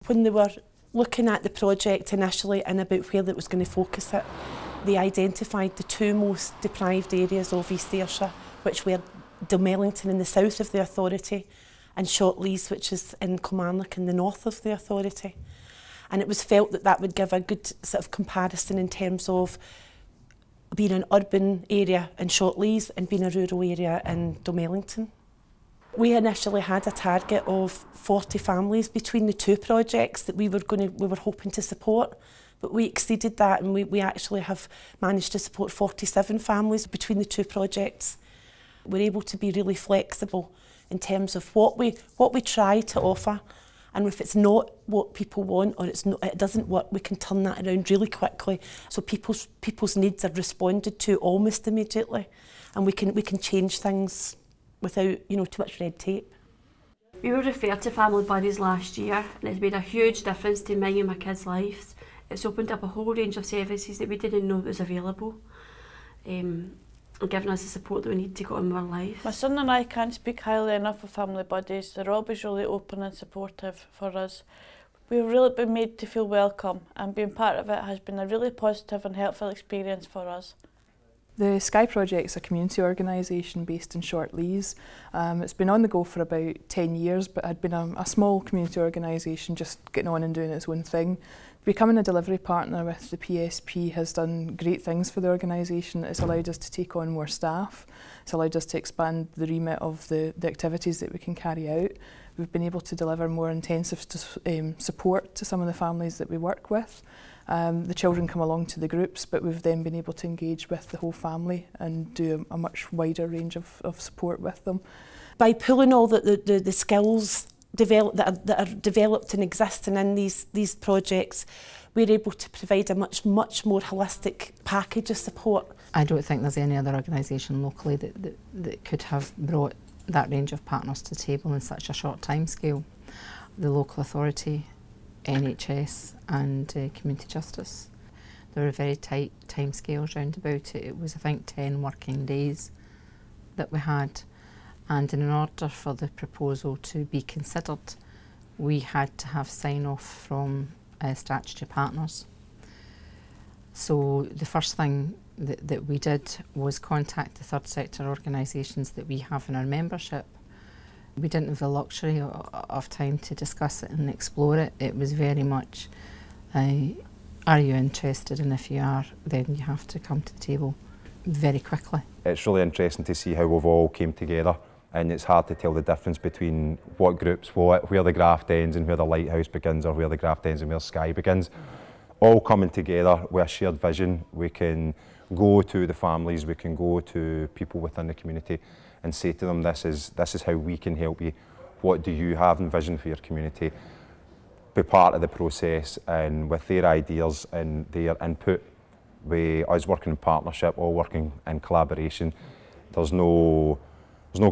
When they were looking at the project initially and about where it was going to focus it, they identified the two most deprived areas of East Ayrshire, which were Dalmellington in the south of the authority and Shortleys, which is in Kilmarnock in the north of the authority. And it was felt that that would give a good sort of comparison in terms of being an urban area in Shortleys and being a rural area in Dalmellington. We initially had a target of 40 families between the two projects that we were hoping to support, but we exceeded that, and we actually have managed to support 47 families between the two projects. We're able to be really flexible in terms of what we try to offer, and if it's not what people want or it doesn't work, we can turn that around really quickly. So people's needs are responded to almost immediately, and we can change things without too much red tape. We were referred to family buddies last year, and it's made a huge difference to me and my kids' lives. It's opened up a whole range of services that we didn't know was available, and given us the support that we need to go on with our life. My son and I can't speak highly enough of family buddies. They're always really open and supportive for us. We've really been made to feel welcome, and being part of it has been a really positive and helpful experience for us. The Sky Project is a community organisation based in Shortleys. It's been on the go for about 10 years, but had been a small community organisation just getting on and doing its own thing. Becoming a delivery partner with the PSP has done great things for the organisation. It's allowed us to take on more staff. It's allowed us to expand the remit of the activities that we can carry out. We've been able to deliver more intensive support to some of the families that we work with. The children come along to the groups, but we've then been able to engage with the whole family and do a much wider range of support with them. By pulling all the skills that are developed and existing in these projects, we're able to provide a much more holistic package of support. I don't think there's any other organisation locally that could have brought that range of partners to the table in such a short time scale. The local authority, NHS and Community Justice. There were very tight time scales round about it. It was, I think, 10 working days that we had, and in order for the proposal to be considered, we had to have sign-off from statutory partners. So the first thing that we did was contact the third sector organisations that we have in our membership. We didn't have the luxury of time to discuss it and explore it. It was very much, are you interested? And if you are, then you have to come to the table very quickly. It's really interesting to see how we've all came together, and it's hard to tell the difference between what groups, where the graft ends and where the lighthouse begins, or where the graft ends and where Sky begins. All coming together with a shared vision. We can go to the families, we can go to people within the community and say to them, this is how we can help you. What do you have in vision for your community? Be part of the process, and with their ideas and their input, us working in partnership, all working in collaboration. There's no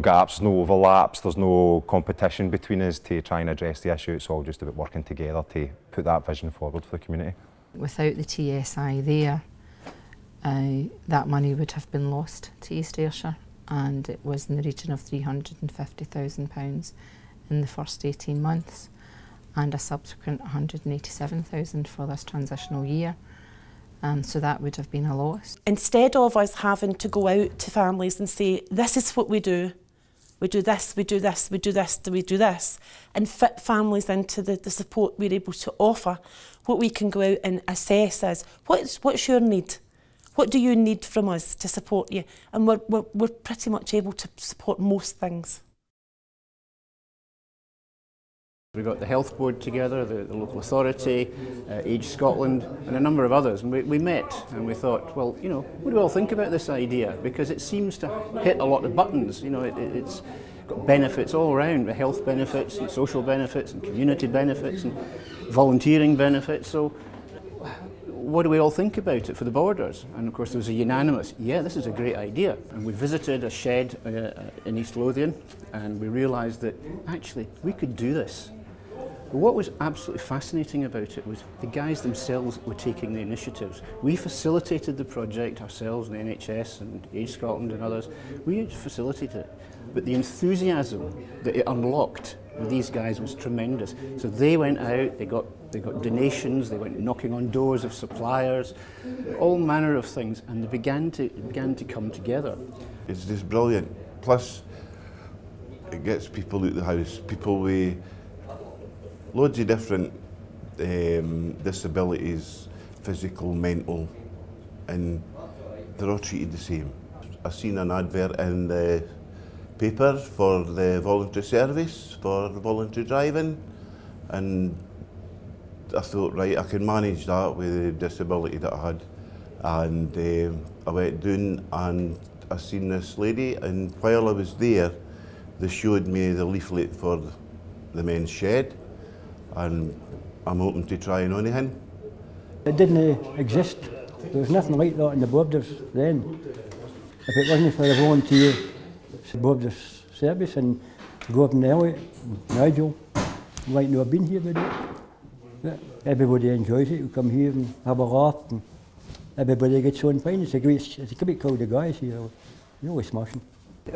gaps, no overlaps, there's no competition between us to try and address the issue. It's all just about working together to put that vision forward for the community. Without the TSI there, that money would have been lost to East Ayrshire, and it was in the region of £350,000 in the first 18 months and a subsequent £187,000 for this transitional year. So that would have been a loss. Instead of us having to go out to families and say, this is what we do this, we do this, we do this, we do this, and fit families into the support we're able to offer, what we can go out and assess is, what's your need? What do you need from us to support you? And we're pretty much able to support most things. We got the Health Board together, the local authority, Age Scotland and a number of others, and we met and we thought, well, what do we all think about this idea? Because it seems to hit a lot of buttons. It's got benefits all around, the health benefits and social benefits and community benefits and volunteering benefits. So what do we all think about it for the borders? And of course there was a unanimous, yeah, this is a great idea. And we visited a shed in East Lothian, and we realised that actually we could do this. But what was absolutely fascinating about it was the guys themselves were taking the initiatives. We facilitated the project ourselves, the NHS and Age Scotland and others. We facilitated it. But the enthusiasm that it unlocked with these guys was tremendous. So they went out, they got donations, they went knocking on doors of suppliers, all manner of things, and they began to come together. It's just brilliant. Plus, it gets people out of the house, people with loads of different disabilities, physical, mental, and they're all treated the same. I seen an advert in the paper for the voluntary service, for voluntary driving, and I thought, right, I can manage that with the disability that I had. And I went down and I seen this lady, and while I was there, they showed me the leaflet for the men's shed, and I'm hoping to try on anything. It didn't exist. There was nothing like that in the borders then. If it wasn't for the volunteer borders service and Gordon Elliott, Nigel, might not have been here with it. But everybody enjoys it. We come here and have a laugh, and everybody gets on fine. It's a great crowd of guys here. You're always smashing.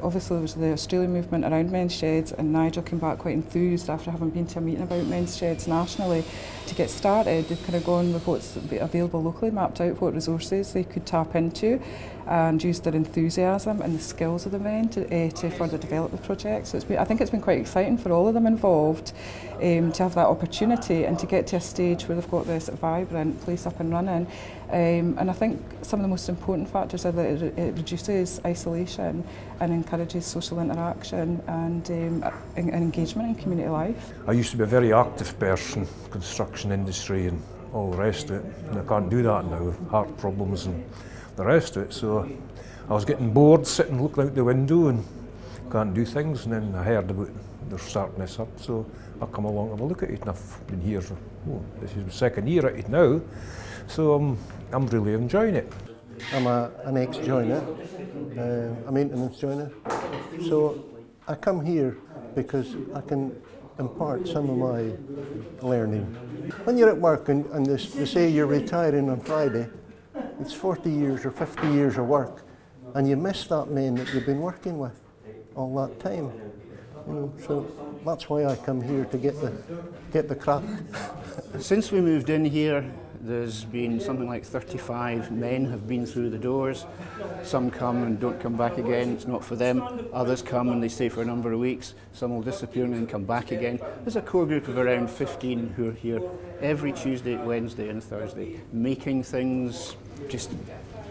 Obviously there was the Australian movement around men's sheds, and Nigel came back quite enthused after having been to a meeting about men's sheds nationally. To get started, they've kind of gone with what's available locally, mapped out what resources they could tap into, and used their enthusiasm and the skills of the men to further develop the project. So I think it's been quite exciting for all of them involved to have that opportunity and to get to a stage where they've got this vibrant place up and running. And I think some of the most important factors are that it reduces isolation and encourages social interaction and engagement in community life. I used to be a very active person, construction industry and all the rest of it, and I can't do that now, heart problems and the rest of it. So I was getting bored sitting looking out the window and can't do things, and then I heard about they're starting this up, so I come along and have a look at it, and I've been here for, this is the second year at it now, so I'm really enjoying it. I'm an ex-joiner, a maintenance joiner, so I come here because I can impart some of my learning. When you're at work and they say you're retiring on Friday, it's 40 years or 50 years of work, and you miss that man that you've been working with all that time. You know, so that's why I come here, to get the crack. Since we moved in here, there's been something like 35 men have been through the doors. Some come and don't come back again, it's not for them. Others come and they stay for a number of weeks. Some will disappear and then come back again. There's a core group of around 15 who are here every Tuesday, Wednesday and Thursday, making things, just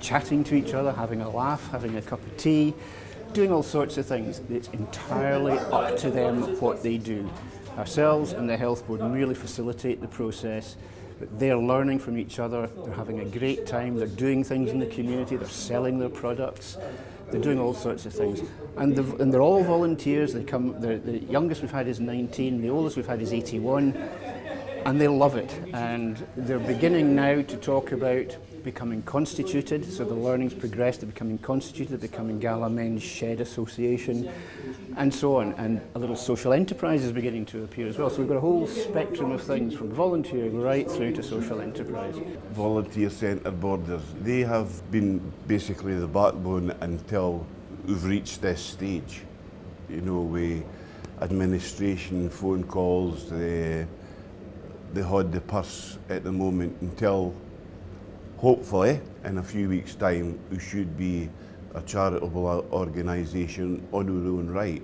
chatting to each other, having a laugh, having a cup of tea, doing all sorts of things. It's entirely up to them what they do. Ourselves and the health board really facilitate the process. But they're learning from each other, they're having a great time, they're doing things in the community, they're selling their products, they're doing all sorts of things. And they're all volunteers. They come. The youngest we've had is 19, the oldest we've had is 81, and they love it. And they're beginning now to talk about becoming constituted, so the learning's progressed, they're becoming constituted, they're becoming Gala Men's Shed Association, and so on. And a little social enterprise is beginning to appear as well. So we've got a whole spectrum of things, from volunteering right through to social enterprise. Volunteer Centre Borders, they have been basically the backbone until we've reached this stage. You know, with administration, phone calls, they hold the purse at the moment until hopefully in a few weeks' time we should be a charitable organisation on our own right.